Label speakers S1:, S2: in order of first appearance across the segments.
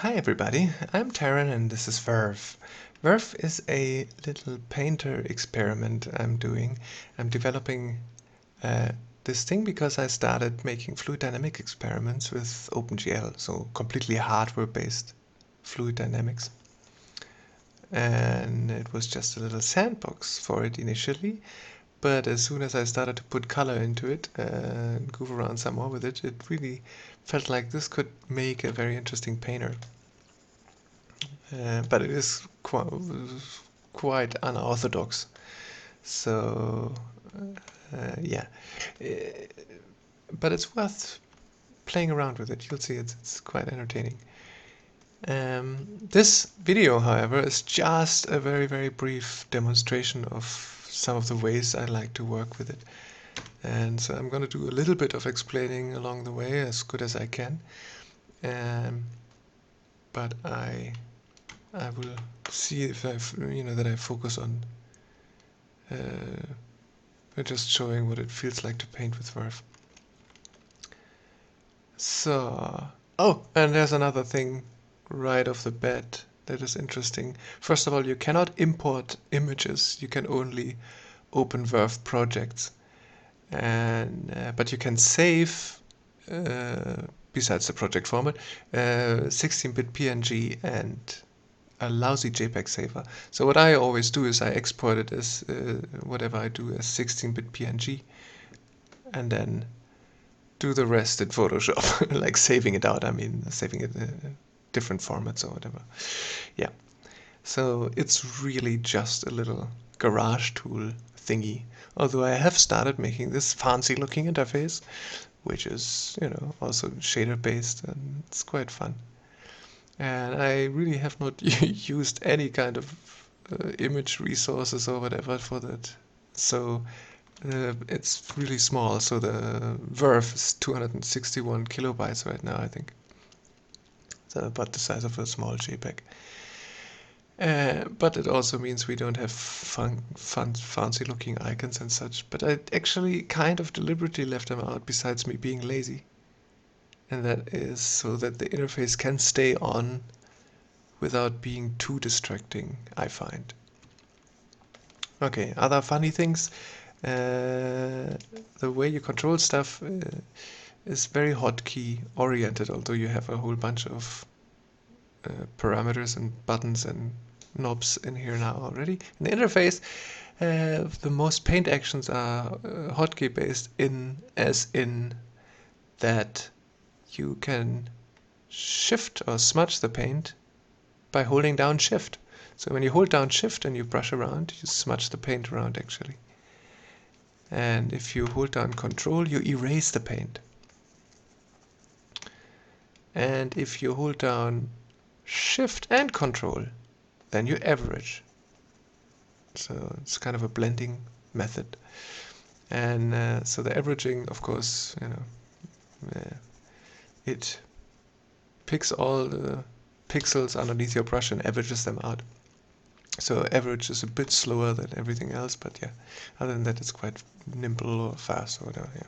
S1: Hi everybody, I'm Taron and this is Verve. Verve is a little painter experiment I'm doing. I'm developing this thing because I started making fluid dynamic experiments with OpenGL, so completely hardware-based fluid dynamics. And it was just a little sandbox for it initially, but as soon as I started to put color into it and goof around some more with it, it really felt like this could make a very interesting painter. But it is quite unorthodox. So, yeah. Uh, but it's worth playing around with it. You'll see it's quite entertaining. This video, however, is just a very brief demonstration of some of the ways I like to work with it. And so I'm going to do a little bit of explaining along the way as good as I can. But I will see if that I focus on just showing what it feels like to paint with Verve. So, oh, and there's another thing right off the bat that is interesting. First of all, you cannot import images. You can only open Verve projects, and but you can save. Besides the project format, 16-bit PNG and a lousy JPEG saver. So what I always do is I export it as whatever I do as 16-bit PNG, and then do the rest in Photoshop, like saving it out. I mean, saving it in different formats or whatever. Yeah. So it's really just a little garage tool thingy. Although I have started making this fancy looking interface, which is, also shader based, and it's quite fun. And I really have not used any kind of image resources or whatever for that. So it's really small. So the Verve is 261 kilobytes right now, I think. So about the size of a small JPEG. But it also means we don't have fancy looking icons and such. But I actually kind of deliberately left them out, besides me being lazy. And that is so that the interface can stay on without being too distracting, I find. Okay, other funny things. The way you control stuff is very hotkey oriented, although you have a whole bunch of parameters and buttons and knobs in here now already. In the interface, the most paint actions are hotkey based, as in that you can shift or smudge the paint by holding down shift. So when you hold down shift and you brush around, you smudge the paint around actually. And if you hold down control, you erase the paint. And if you hold down shift and control, then you average. So it's kind of a blending method. And so the averaging, of course, it picks all the pixels underneath your brush and averages them out. So average is a bit slower than everything else, but yeah, other than that, it's quite nimble or fast or whatever. Yeah.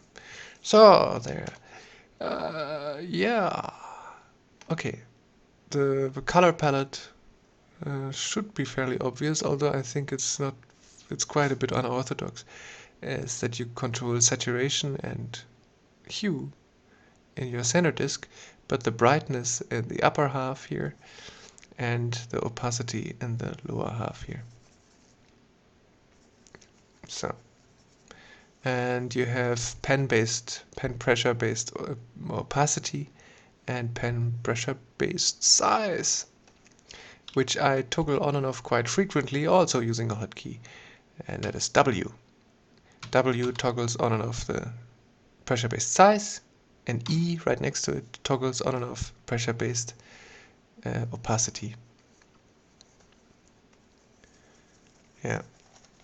S1: So there. Yeah. Okay. The color palette should be fairly obvious, although I think it's not. It's quite a bit unorthodox, is that you control saturation and hue in your center disk, but the brightness in the upper half here and the opacity in the lower half here. So, and you have pen pressure based opacity and pen pressure based size, which I toggle on and off quite frequently, also using a hotkey, and that is W. W toggles on and off the pressure based size, and E right next to it toggles on and off pressure based opacity. Yeah.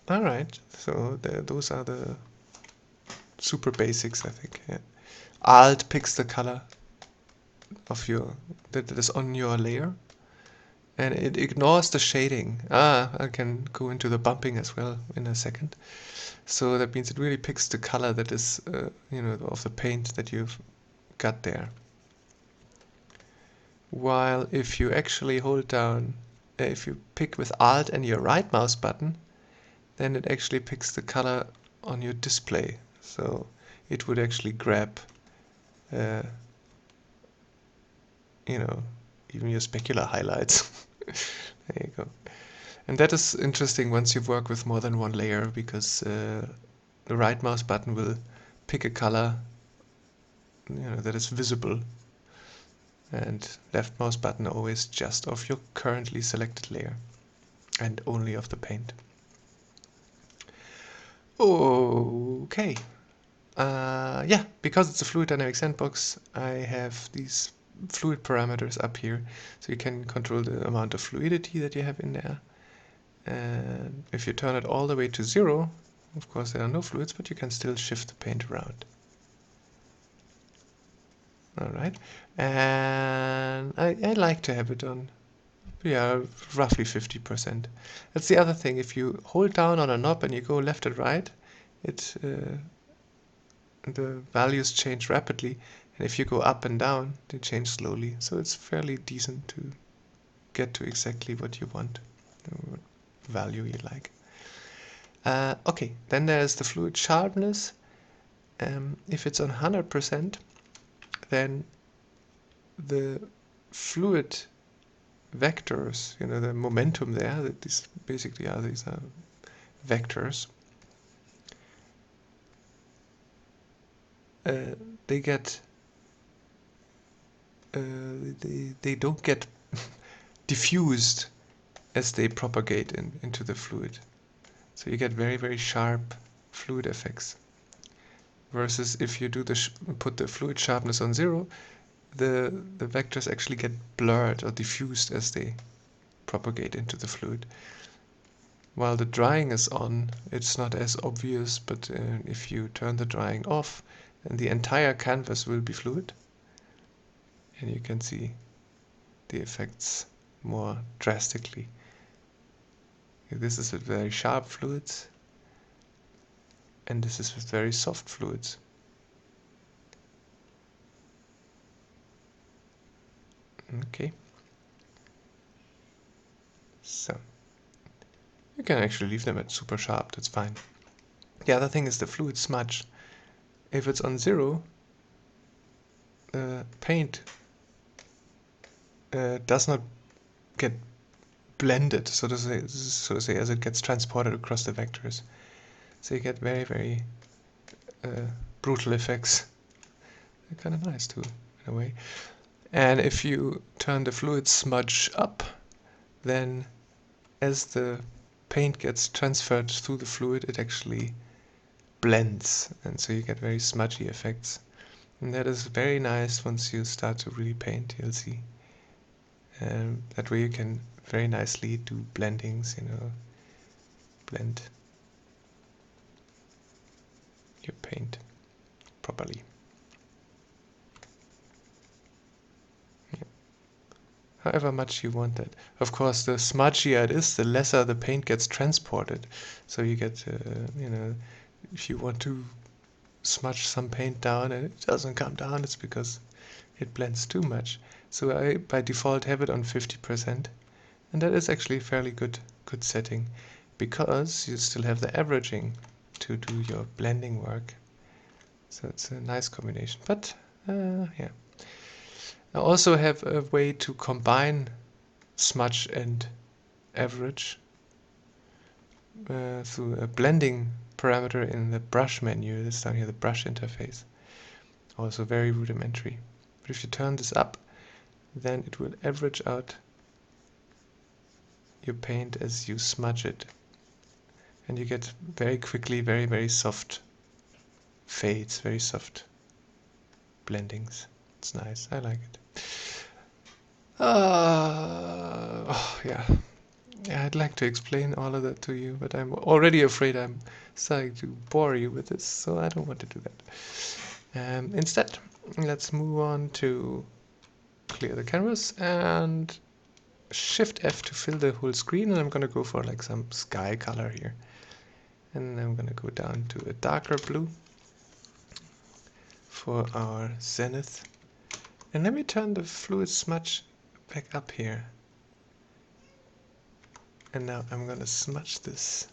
S1: All right. So those are the super basics, I think. Yeah. Alt picks the color of that is on your layer, and it ignores the shading. I can go into the bumping as well in a second. So that means it really picks the color that is, of the paint that you've got there. while if you actually hold down, if you pick with Alt and your right mouse button, then it actually picks the color on your display. So it would actually grab, you know, even your specular highlights. There you go. And that is interesting once you work with more than one layer, because the right mouse button will pick a color, that is visible, and left mouse button always just of your currently selected layer and only of the paint. Okay. Yeah, because it's a fluid dynamic sandbox, I have these fluid parameters up here, so you can control the amount of fluidity that you have in there. And if you turn it all the way to 0, of course there are no fluids, but you can still shift the paint around. Alright, and I like to have it on, yeah, roughly 50%. That's the other thing. If you hold down on a knob and you go left and right, the values change rapidly, and if you go up and down, they change slowly. So it's fairly decent to get to exactly what you want, what value you like. Okay, then there's the fluid sharpness. If it's on 100%, then the fluid vectors, the momentum there, that these basically are these vectors, they get they don't get diffused as they propagate into the fluid. So you get very, very sharp fluid effects. Versus if you do put the fluid sharpness on 0, the vectors actually get blurred or diffused as they propagate into the fluid. While the drying is on, it's not as obvious, but if you turn the drying off, then the entire canvas will be fluid. And you can see the effects more drastically. This is with very sharp fluids, and this is with very soft fluids. Okay. So you can actually leave them at super sharp, that's fine. The other thing is the fluid smudge. If it's on 0, paint does not get blended, so to say, as it gets transported across the vectors. So you get very, very brutal effects. They're kind of nice too, in a way. And if you turn the fluid smudge up, then as the paint gets transferred through the fluid, it actually blends, and so you get very smudgy effects. And that is very nice once you start to really paint, you'll see. That way you can very nicely do blendings, blend your paint properly. Yeah. However much you want that. Of course, the smudgier it is, the lesser the paint gets transported. So you get, if you want to smudge some paint down and it doesn't come down, it's because it blends too much. So I by default have it on 50%, and that is actually a fairly good setting, because you still have the averaging to do your blending work. So it's a nice combination. But yeah, I also have a way to combine smudge and average through a blending parameter in the brush menu. That's down here, the brush interface. Also very rudimentary. But if you turn this up, then it will average out your paint as you smudge it. And you get very quickly very, very soft fades, very soft blendings. It's nice. I like it. Yeah. Yeah, I'd like to explain all of that to you, but I'm already afraid I'm starting to bore you with this, so I don't want to do that. Instead, let's move on to clear the canvas and Shift F to fill the whole screen, and I'm going to go for like some sky color here. And I'm going to go down to a darker blue for our zenith. And let me turn the fluid smudge back up here. And now I'm gonna smudge this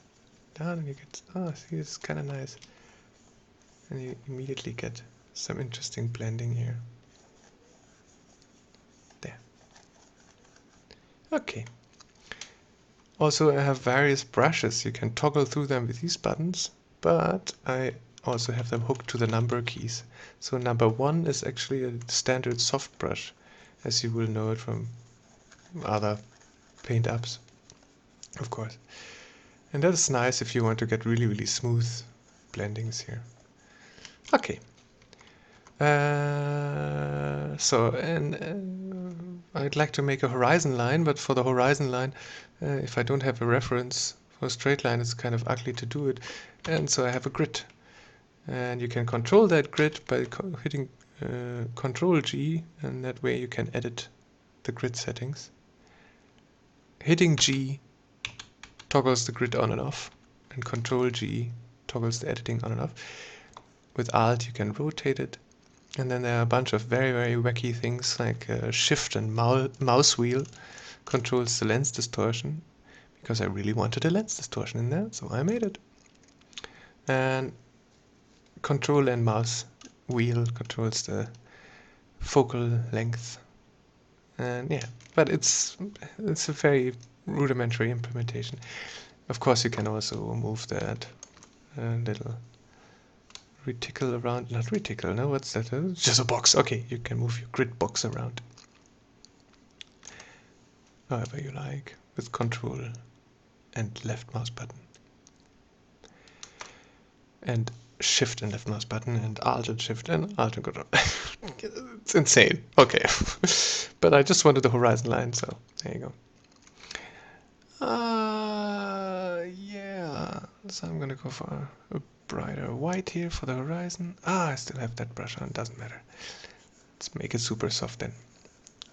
S1: down and you get, oh, see, it's kind of nice. And you immediately get some interesting blending here. There. Okay. Also, I have various brushes. You can toggle through them with these buttons, but I also have them hooked to the number keys. So number 1 is actually a standard soft brush, as you will know it from other paint apps, of course. And that is nice if you want to get really, really smooth blendings here. Okay. I'd like to make a horizon line, but for the horizon line, if I don't have a reference for a straight line, it's kind of ugly to do it. And so I have a grid. And you can control that grid by hitting Control G, and that way you can edit the grid settings. Hitting G toggles the grid on and off, and Control G toggles the editing on and off. With Alt you can rotate it, and then there are a bunch of very, very wacky things like Shift and mouse wheel controls the lens distortion, because I really wanted a lens distortion in there, so I made it. And Control and mouse wheel controls the focal length. And yeah, but it's a very rudimentary implementation. Of course, you can also move that little reticle around. Not reticle, no, what's that? Just a box. Okay, you can move your grid box around however you like with Control and left mouse button. And Shift and left mouse button, and Alt and Shift and Alt and Control. It's insane. Okay. But I just wanted the horizon line, so there you go. Yeah. So I'm gonna go for a brighter white here for the horizon. I still have that brush on, doesn't matter. Let's make it super soft then.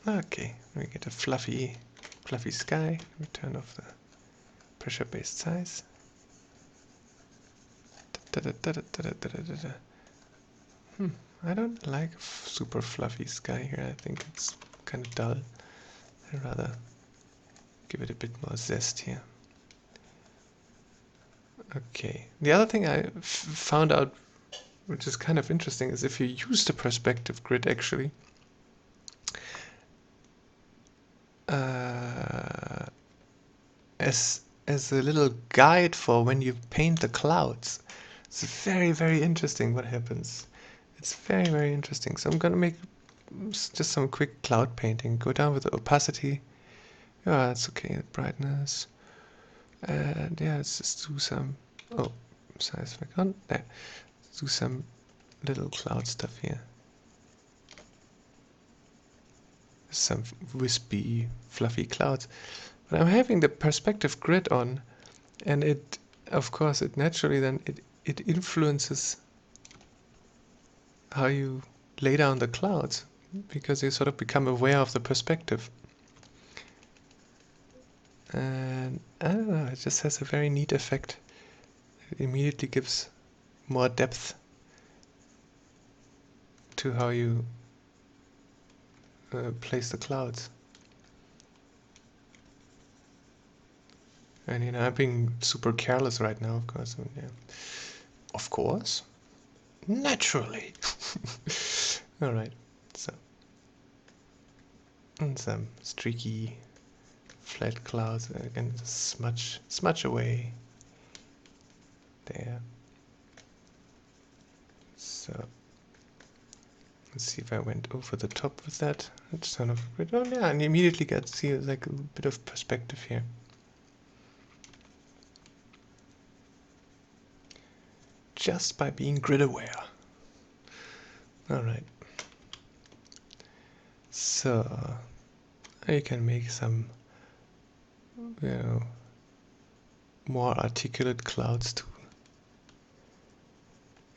S1: Okay, we get a fluffy sky. We turn off the pressure-based size. I don't like a super fluffy sky here. I think it's kind of dull. I'd rather give it a bit more zest here. Okay. The other thing I found out, which is kind of interesting, is if you use the perspective grid actually, as a little guide for when you paint the clouds. It's very, very interesting what happens. It's very, very interesting. So I'm gonna make just some quick cloud painting. Go down with the opacity. Yeah, it's okay. Brightness. And yeah, let's just do some. Oh, size back on. There. Let's do some little cloud stuff here. Some wispy, fluffy clouds. But I'm having the perspective grid on, and it, of course, it naturally then it influences how you lay down the clouds, because you sort of become aware of the perspective. And I don't know, it just has a very neat effect. It immediately gives more depth to how you place the clouds. And I'm being super careless right now, of course. And, yeah. Of course. Naturally. Alright, so. And some streaky flat clouds. Again, just smudge away. There. So. Let's see if I went over the top with that. It's kind of, oh yeah, and you immediately get to see like a bit of perspective here. Just by being grid aware. Alright. So you can make some more articulate clouds too.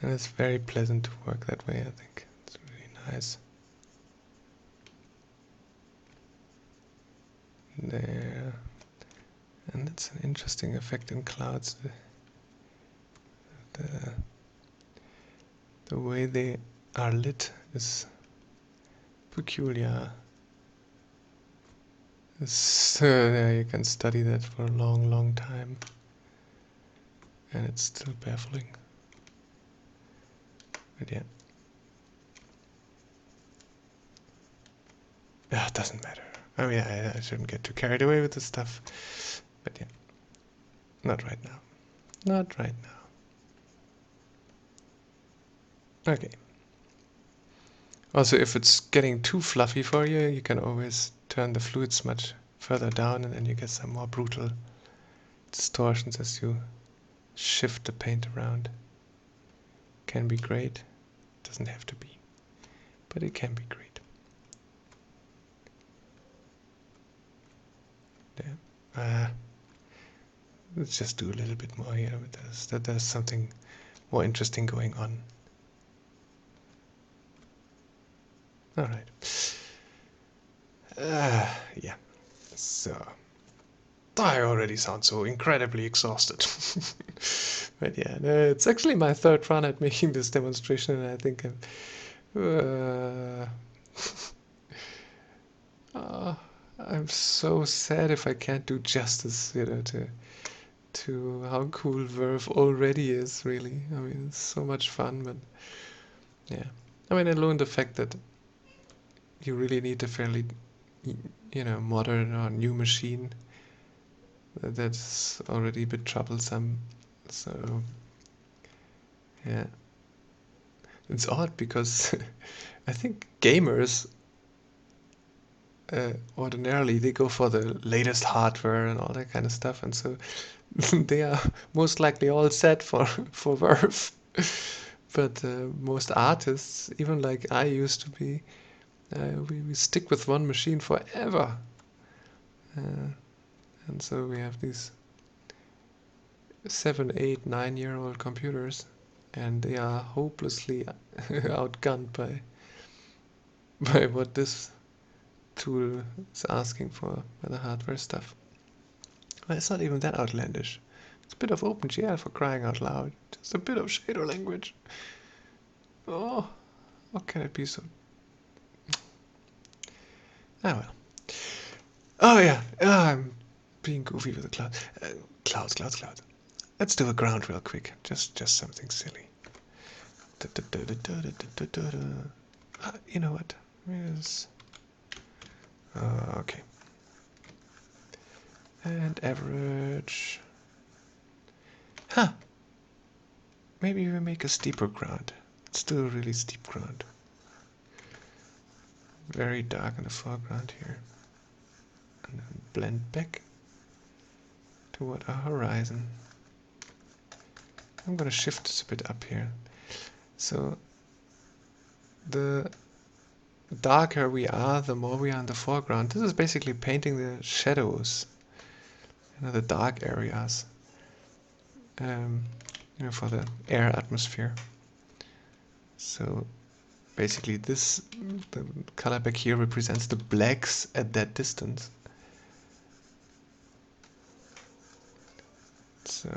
S1: And it's very pleasant to work that way, I think. It's really nice. There. And it's an interesting effect in clouds. The way they are lit is peculiar. So yeah, you can study that for a long, long time, and it's still baffling. But yeah. It doesn't matter. I mean, I shouldn't get too carried away with this stuff. But yeah, not right now. Not right now. Okay. Also, if it's getting too fluffy for you, you can always turn the fluids much further down, and then you get some more brutal distortions as you shift the paint around. Can be great. Doesn't have to be, but it can be great. There. Let's just do a little bit more here with this. That there's something more interesting going on. All right. Yeah. So I already sound so incredibly exhausted. But yeah, no, it's actually my third run at making this demonstration, and I think I'm so sad if I can't do justice, to how cool Verve already is. Really, I mean, it's so much fun, but yeah, I mean, alone the fact that you really need a fairly, modern or new machine, that's already a bit troublesome. So yeah, it's odd because I think gamers ordinarily they go for the latest hardware and all that kind of stuff, and so they are most likely all set for Verve. But most artists, even like I used to be, we stick with one machine forever. And so we have these 7, 8, 9-year-old computers, and they are hopelessly outgunned by what this tool is asking for by the hardware stuff. Well, it's not even that outlandish. It's a bit of OpenGL for crying out loud. Just a bit of shader language. Oh, how can it be so? Ah well. Oh yeah, I'm being goofy with the cloud. Clouds. Let's do a ground real quick. Just something silly. You know what? Yes. Okay. And average. Huh. Maybe we make a steeper ground. Let's do a really steep ground. Very dark in the foreground here. And then blend back toward our horizon. I'm gonna shift this a bit up here. So the darker we are, the more we are in the foreground. This is basically painting the shadows, the dark areas, for the air atmosphere. So basically the color back here represents the blacks at that distance. So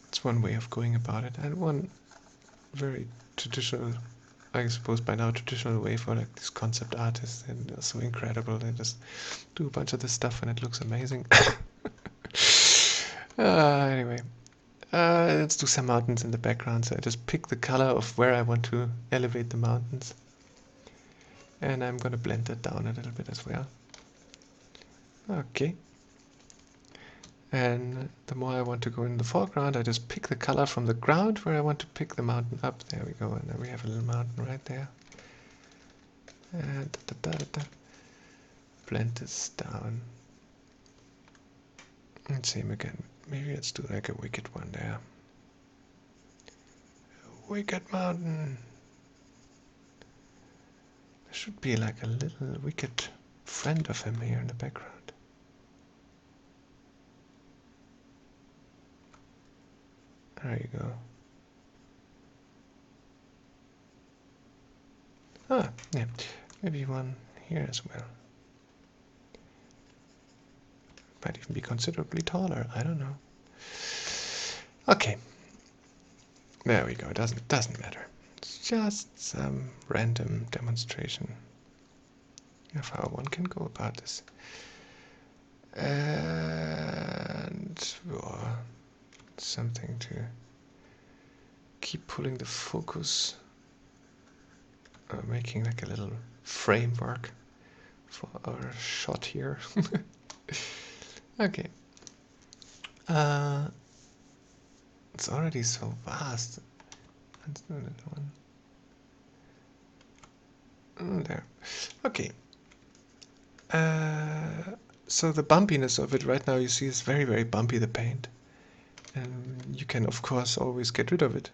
S1: it's one way of going about it, and one very traditional, I suppose by now traditional way for like these concept artists, and they're so incredible. They just do a bunch of this stuff and it looks amazing. Anyway, let's do some mountains in the background. So I just pick the color of where I want to elevate the mountains, and I'm gonna blend that down a little bit as well. Okay. And the more I want to go in the foreground, I just pick the color from the ground where I want to pick the mountain up. There we go, and then we have a little mountain right there. And blend this down. And same again. Maybe let's do like a wicked one there. Wicked mountain. There should be like a little wicked friend of him here in the background. There you go. Ah, yeah. Maybe one here as well. Might even be considerably taller. I don't know. Okay. There we go. It doesn't matter. It's just some random demonstration of how one can go about this. And something to keep pulling the focus, making like a little framework for our shot here. Okay. It's already so vast. Let's do that one. There. Okay. So the bumpiness of it right now, you see, is very, very bumpy, the paint. And you can, of course, always get rid of it.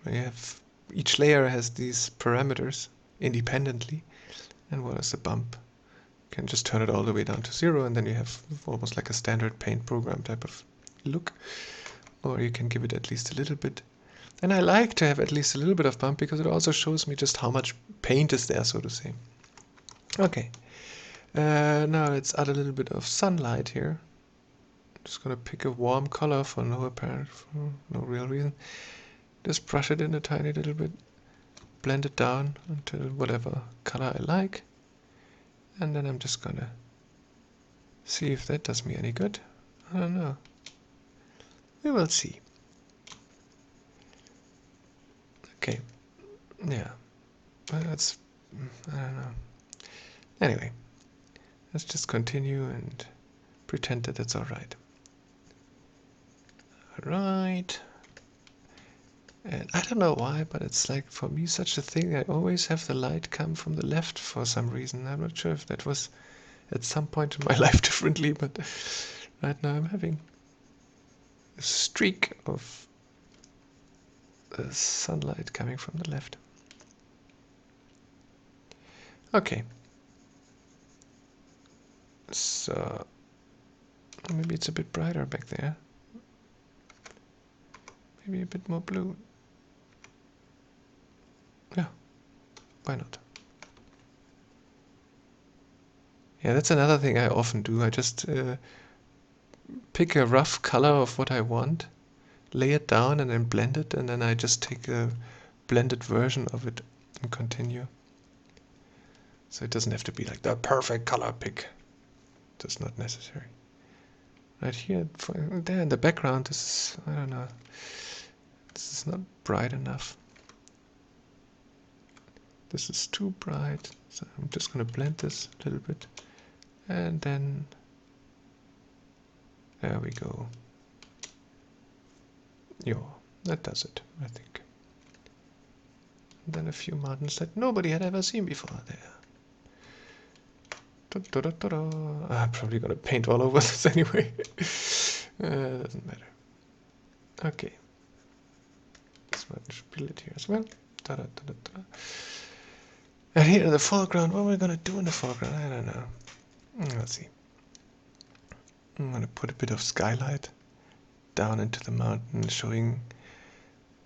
S1: You have, each layer has these parameters independently. And what is the bump? You can just turn it all the way down to 0, and then you have almost like a standard paint program type of look. Or you can give it at least a little bit. And I like to have at least a little bit of bump because it also shows me just how much paint is there, so to say. Okay. Now let's add a little bit of sunlight here. I'm just gonna pick a warm color for no real reason. Just brush it in a tiny little bit, blend it down until whatever color I like, and then I'm just gonna see if that does me any good. I don't know. We will see. Okay. Yeah. That's, I don't know. Anyway. Let's just continue and pretend that it's alright. Alright. And I don't know why, but it's like, for me, such a thing. I always have the light come from the left for some reason. I'm not sure if that was at some point in my life differently, but right now I'm having a streak of sunlight coming from the left. Okay. So maybe it's a bit brighter back there. Maybe a bit more blue. Yeah, why not? Yeah, that's another thing I often do. I just pick a rough color of what I want, lay it down and then blend it, and then I just take a blended version of it and continue. So it doesn't have to be like the perfect color pick. That's not necessary. Right here, there in the background, this is, I don't know, this is not bright enough. This is too bright, so I'm just going to blend this a little bit, and then there we go. Yo, that does it, I think. And then a few mountains that nobody had ever seen before there. I'm probably going to paint all over this anyway. Doesn't matter. Okay. This one should be lit here as well. And here in the foreground, what are we going to do in the foreground? I don't know. Let's see. I'm going to put a bit of skylight down into the mountain, showing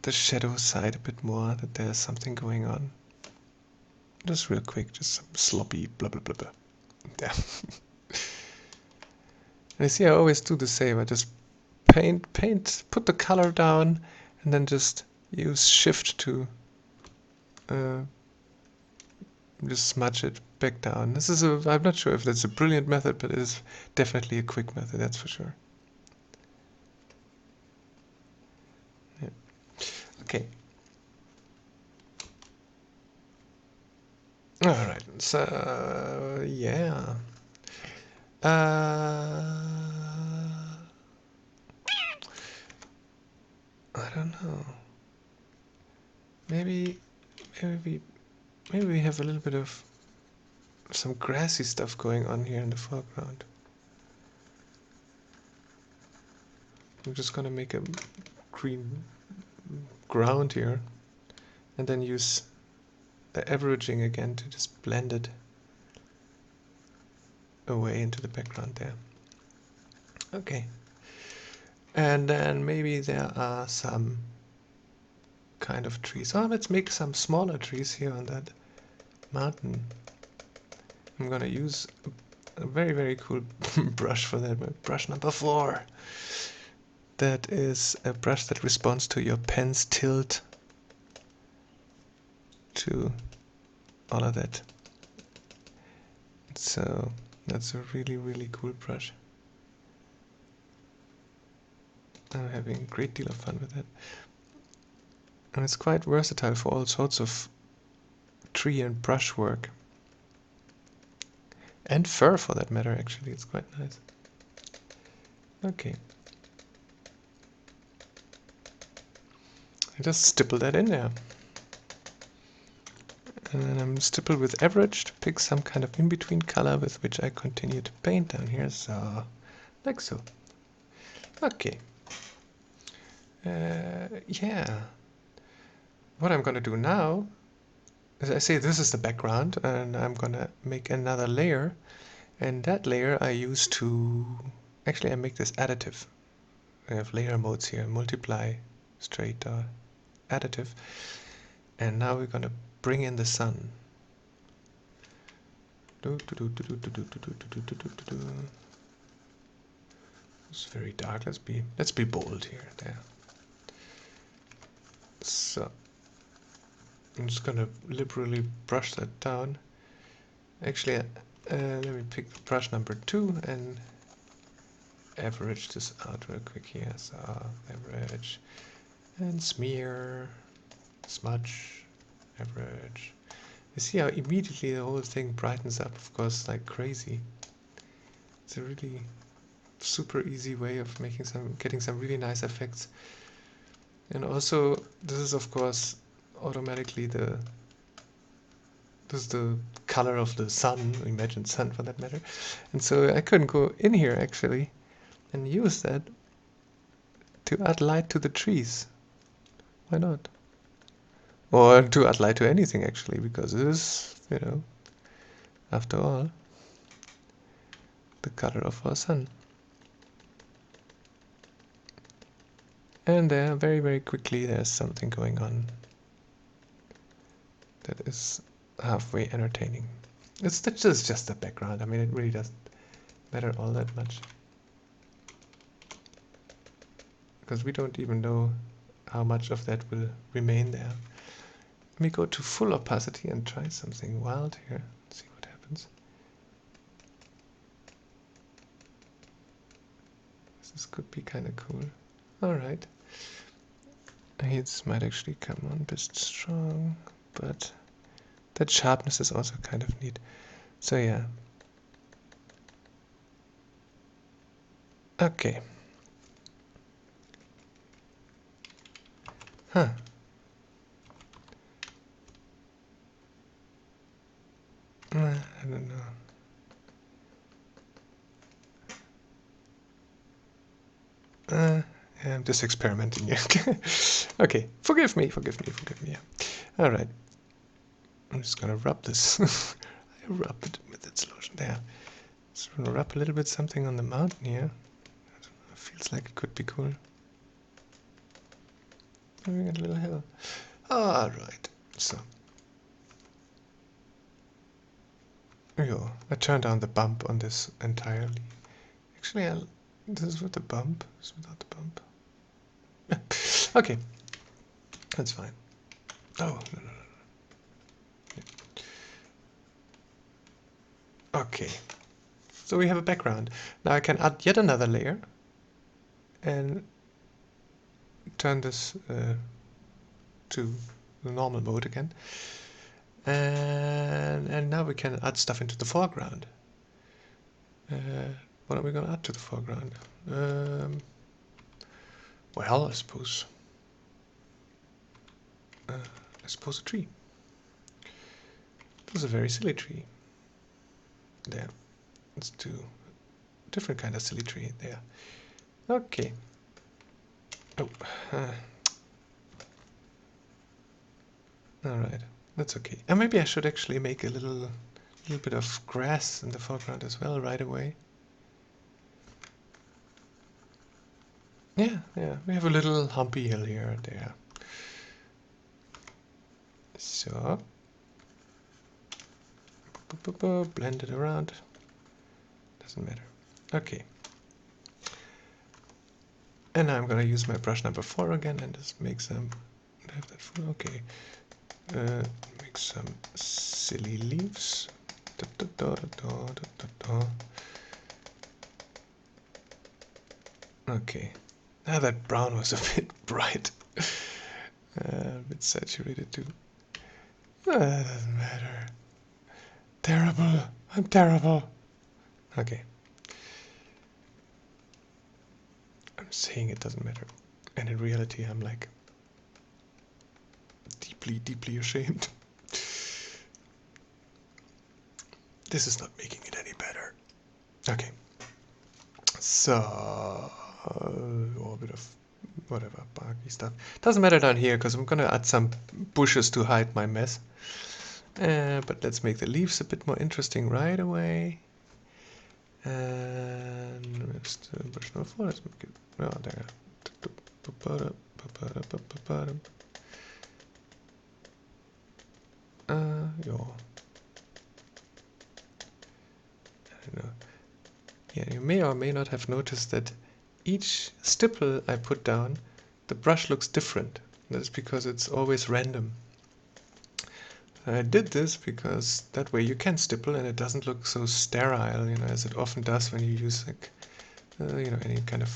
S1: the shadow side a bit more, that there's something going on. Just real quick, just some sloppy blah blah blah blah. Yeah. And you see, I always do the same. I just paint, put the color down, and then just use Shift to just smudge it back down. This is I'm not sure if that's a brilliant method, but it is definitely a quick method, that's for sure. Yeah. Okay. Alright, so yeah. I don't know. Maybe we have a little bit of some grassy stuff going on here in the foreground. I'm just gonna make a green ground here, and then use the averaging again to just blend it away into the background there. Okay. And then maybe there are some kind of trees. Oh, let's make some smaller trees here on that mountain. I'm gonna use a very, very cool brush for that, brush number 4. That is a brush that responds to your pen's tilt, to all of that. So that's a really, really cool brush. I'm having a great deal of fun with it. And it's quite versatile for all sorts of tree and brush work. And fur for that matter, actually. It's quite nice. Okay. I just stipple that in there. And then I'm stipple with average to pick some kind of in-between color with which I continue to paint down here. So, like so. Okay. Yeah. What I'm gonna do now is I say this is the background, and I'm gonna make another layer. And that layer I use to... Actually, I make this additive. I have layer modes here, multiply, straight, additive. And now we're gonna bring in the sun. It's very dark. Let's be bold here. There. So I'm just gonna liberally brush that down. Actually, let me pick brush number 2 and average this out real quick here. So average and smear, smudge, average. You see how immediately the whole thing brightens up, of course, like crazy. It's a really super easy way of getting some really nice effects. And also, this is of course automatically this is the color of the sun, imagined sun for that matter. And so I couldn't go in here actually and use that to add light to the trees. Why not? Or to add light to anything actually, because it is, you know, after all, the color of our sun. And there, very, very quickly, there's something going on that is halfway entertaining. It's just the background. I mean, it really doesn't matter all that much. Because we don't even know how much of that will remain there. Let me go to full opacity and try something wild here. See what happens. This could be kind of cool. Alright. This might actually come on a bit strong, but that sharpness is also kind of neat. So yeah. Okay. Huh. I don't know. Yeah, I'm just experimenting here. Okay, forgive me. Yeah. All right. I'm just gonna rub this. I rub it with its lotion there. Just gonna rub a little bit something on the mountain here. It feels like it could be cool. Oh, we got a little hill. All right. So. Yo, I turned down the bump on this entirely. Actually, this is with the bump. This is without the bump. Okay, that's fine. Oh, no. Okay, so we have a background. Now I can add yet another layer and turn this to the normal mode again. And now we can add stuff into the foreground. What are we going to add to the foreground? Well, I suppose a tree. This is a very silly tree. There. Let's do a different kind of silly tree. There. Okay. Oh. Alright. That's okay. And maybe I should actually make a little bit of grass in the foreground as well right away. Yeah. We have a little humpy hill here and there. So. Blend it around. Doesn't matter. Okay. And now I'm gonna use my brush number 4 again and just make some. Have that full. Okay. Make some silly leaves. Okay. Now that brown was a bit bright. A bit saturated too. That doesn't matter. Terrible. I'm terrible. Okay. I'm saying it doesn't matter. And in reality, I'm like deeply, deeply ashamed. This is not making it any better. Okay. So, a bit of whatever, barky stuff. Doesn't matter down here, because I'm going to add some bushes to hide my mess. But let's make the leaves a bit more interesting right away. And just bush number 4, let's make it, oh, there. Yeah. I don't know. Yeah, you may or may not have noticed that each stipple I put down, the brush looks different. That's because it's always random. I did this because that way you can stipple and it doesn't look so sterile, you know, as it often does when you use like, you know, any kind of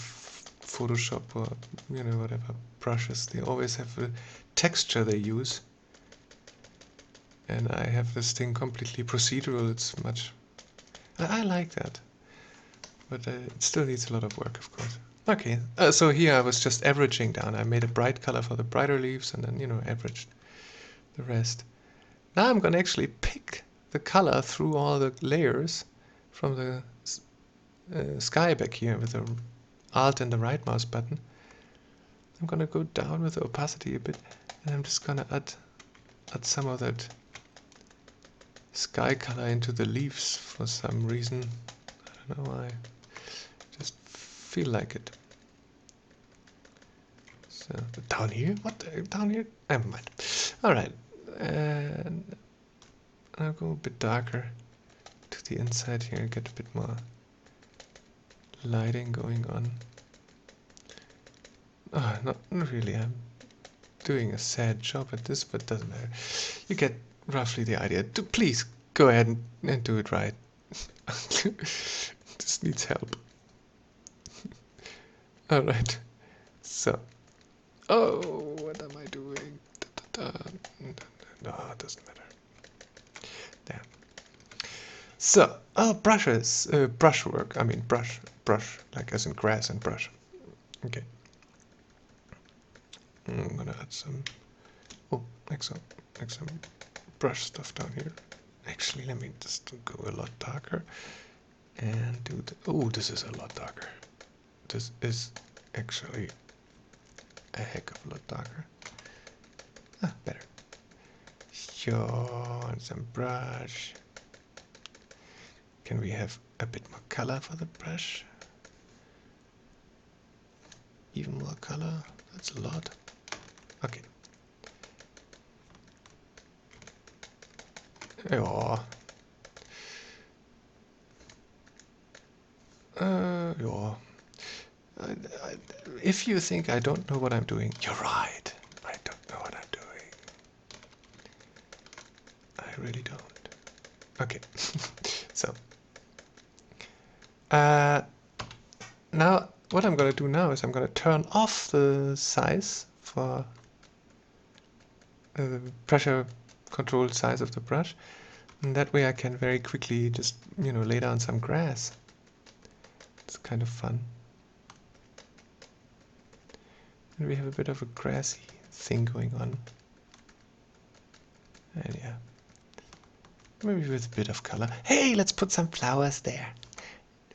S1: Photoshop or, you know, whatever brushes. They always have a texture they use. And I have this thing completely procedural. It's much... I like that. But it still needs a lot of work, of course. Okay, so here I was just averaging down. I made a bright color for the brighter leaves and then, you know, averaged the rest. Now I'm going to actually pick the color through all the layers from the sky back here with the Alt and the right mouse button. I'm going to go down with the opacity a bit and I'm just going to add some of that sky color into the leaves for some reason. I don't know why. Just feel like it. So down here? What? Down here? Never mind. Alright. And I'll go a bit darker to the inside here and get a bit more lighting going on. Oh, not really. I'm doing a sad job at this, but doesn't matter. You get roughly the idea. Please go ahead and do it right. This needs help. Alright. So. Oh, what am I doing? No, it doesn't matter. There. So, brushes, brushwork. I mean, brush, like as in grass and brush. Okay. I'm gonna add some. Oh, like some brush stuff down here. Actually, let me just go a lot darker and do the. Oh, this is a lot darker. This is actually a heck of a lot darker. Ah, better. Sure, and some brush. Can we have a bit more color for the brush? Even more color? That's a lot. Okay. Yeah. Yeah. If you think I don't know what I'm doing, you're right. I don't know what I'm doing. I really don't. Okay. So. Now, what I'm going to do now is I'm going to turn off the size for the pressure controlled size of the brush. And that way I can very quickly just, you know, lay down some grass. It's kind of fun. And we have a bit of a grassy thing going on. And yeah, maybe with a bit of color. Hey, let's put some flowers there.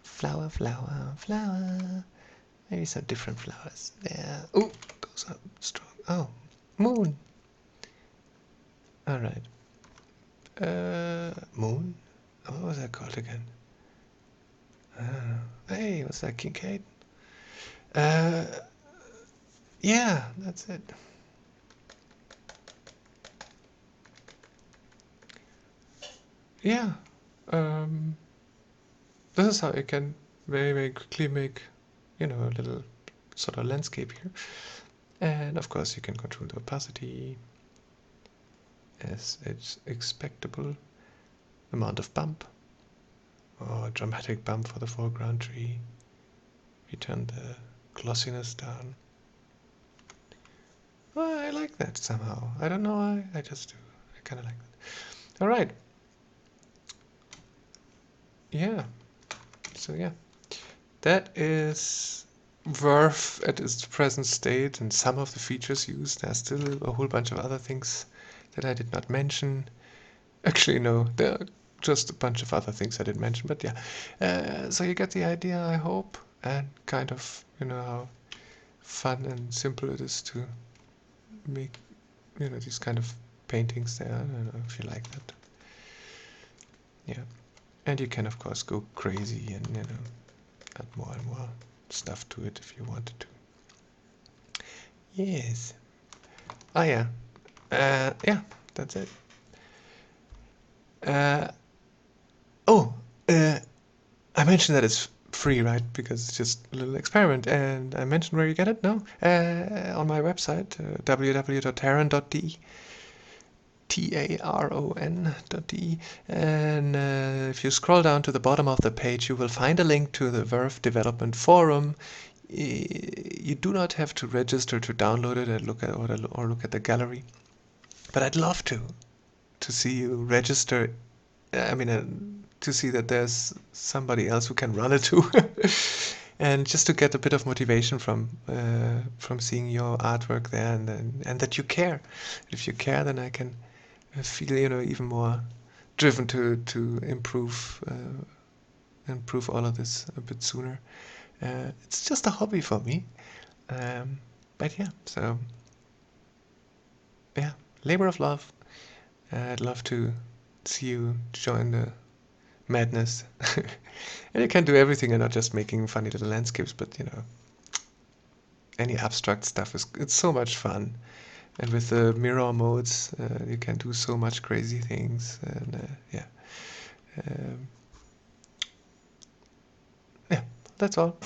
S1: Flower, flower, flower. Maybe some different flowers there. Oh, those are strong. Oh, moon. All right. Moon? What was that called again? I don't know. Hey, what's that, Kincaid? Yeah, that's it. Yeah. This is how you can very, very quickly make, you know, a little sort of landscape here. And of course you can control the opacity as it's expectable. Amount of bump, or dramatic bump for the foreground tree. We turn the glossiness down. Well, I like that somehow. I don't know why, I just do. I kind of like that. All right. Yeah. So yeah, that is Verve at its present state and some of the features used. There's still a whole bunch of other things that I did not mention. Actually, no, there are just a bunch of other things I didn't mention, but yeah. So you get the idea, I hope, and kind of, how fun and simple it is to make, these kind of paintings there. I don't know if you like that. Yeah. And you can, of course, go crazy and, add more and more stuff to it if you wanted to. Yes. Oh, yeah. Yeah, that's it. Oh, I mentioned that it's free, right? Because it's just a little experiment. And I mentioned where you get it? No? On my website, www.taron.de. Taron.de, and if you scroll down to the bottom of the page, you will find a link to the Verve Development Forum. You do not have to register to download it and look at or look at the gallery, but I'd love to see you register. I mean, to see that there's somebody else who can run it too, and just to get a bit of motivation from seeing your artwork there, and that you care. If you care, then I can feel even more driven to improve all of this a bit sooner. It's just a hobby for me, but yeah. So yeah, labor of love. I'd love to see you join the madness. And you can do everything and not just making funny little landscapes, but any abstract stuff it's so much fun. And with the mirror modes, you can do so much crazy things. And yeah. Um, yeah, that's all.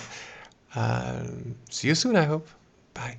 S1: See you soon, I hope. Bye.